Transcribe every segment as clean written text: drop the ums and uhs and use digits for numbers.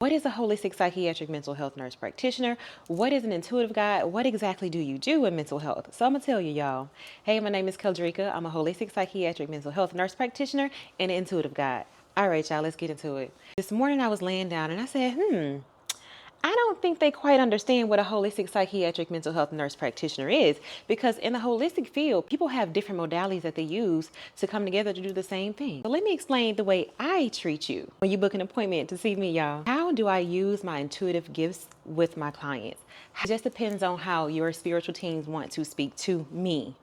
What is a holistic psychiatric mental health nurse practitioner? What is an intuitive guide? What exactly do you do in mental health? So I'm gonna tell you, y'all. Hey, my name is Keldrika. I'm a holistic psychiatric mental health nurse practitioner and an intuitive guide. All right, y'all, let's get into it. This morning I was laying down and I said, I don't think they quite understand what a holistic psychiatric mental health nurse practitioner is, because in the holistic field, people have different modalities that they use to come together to do the same thing. So let me explain the way I treat you when you book an appointment to see me, y'all. How do I use my intuitive gifts with my clients? It just depends on how your spiritual teams want to speak to me.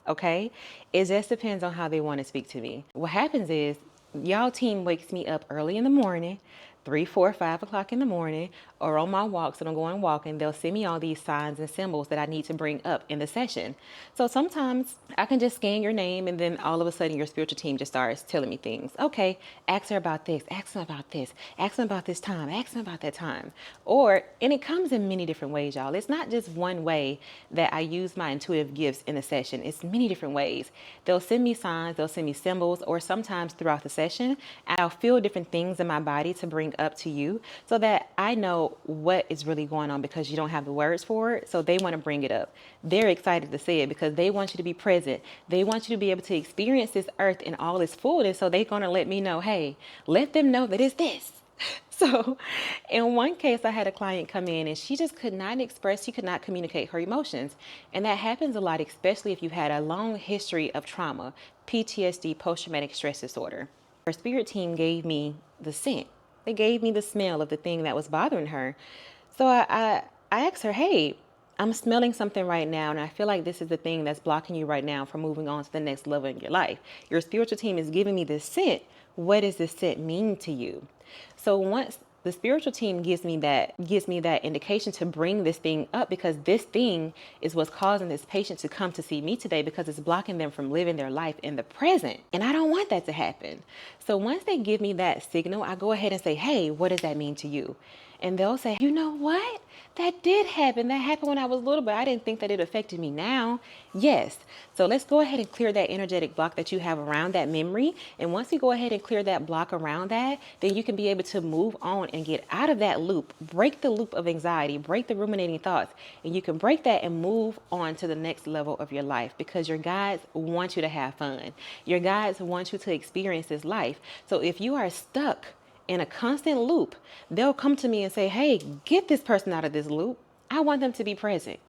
Okay? It just depends on how they want to speak to me. What happens is y'all team wakes me up early in the morning, 3, 4, 5 o'clock in the morning, or on my walks that I'm going walking. They'll send me all these signs and symbols that I need to bring up in the session. So sometimes I can just scan your name and then all of a sudden your spiritual team just starts telling me things. Okay, ask her about this, ask them about this, ask them about this time, ask them about that time. And it comes in many different ways, y'all. It's not just one way that I use my intuitive gifts in the session. It's many different ways. They'll send me signs, they'll send me symbols, or sometimes throughout the session, I'll feel different things in my body to bring up to you so that I know what is really going on, because you don't have the words for it. So they want to bring it up. They're excited to say it because they want you to be present. They want you to be able to experience this earth in all its fullness. So they're going to let me know, hey, let them know that it's this. So in one case, I had a client come in and she just could not express, she could not communicate her emotions. And that happens a lot, especially if you've had a long history of trauma, PTSD, post-traumatic stress disorder. Her spirit team gave me the scent. They gave me the smell of the thing that was bothering her. So I asked her, hey, I'm smelling something right now, and I feel like this is the thing that's blocking you right now from moving on to the next level in your life. Your spiritual team is giving me this scent. What does this scent mean to you? So once the spiritual team gives me that indication to bring this thing up, because this thing is what's causing this patient to come to see me today, because it's blocking them from living their life in the present. And I don't want that to happen. So once they give me that signal, I go ahead and say, hey, what does that mean to you? And they'll say, you know what? That did happen. That happened when I was little, but I didn't think that it affected me now. Yes. So let's go ahead and clear that energetic block that you have around that memory. And once you go ahead and clear that block around that, then you can be able to move on and get out of that loop, break the loop of anxiety, break the ruminating thoughts, and you can break that and move on to the next level of your life, because your guides want you to have fun. Your guides want you to experience this life. So if you are stuck in a constant loop, they'll come to me and say, hey, get this person out of this loop. I want them to be present.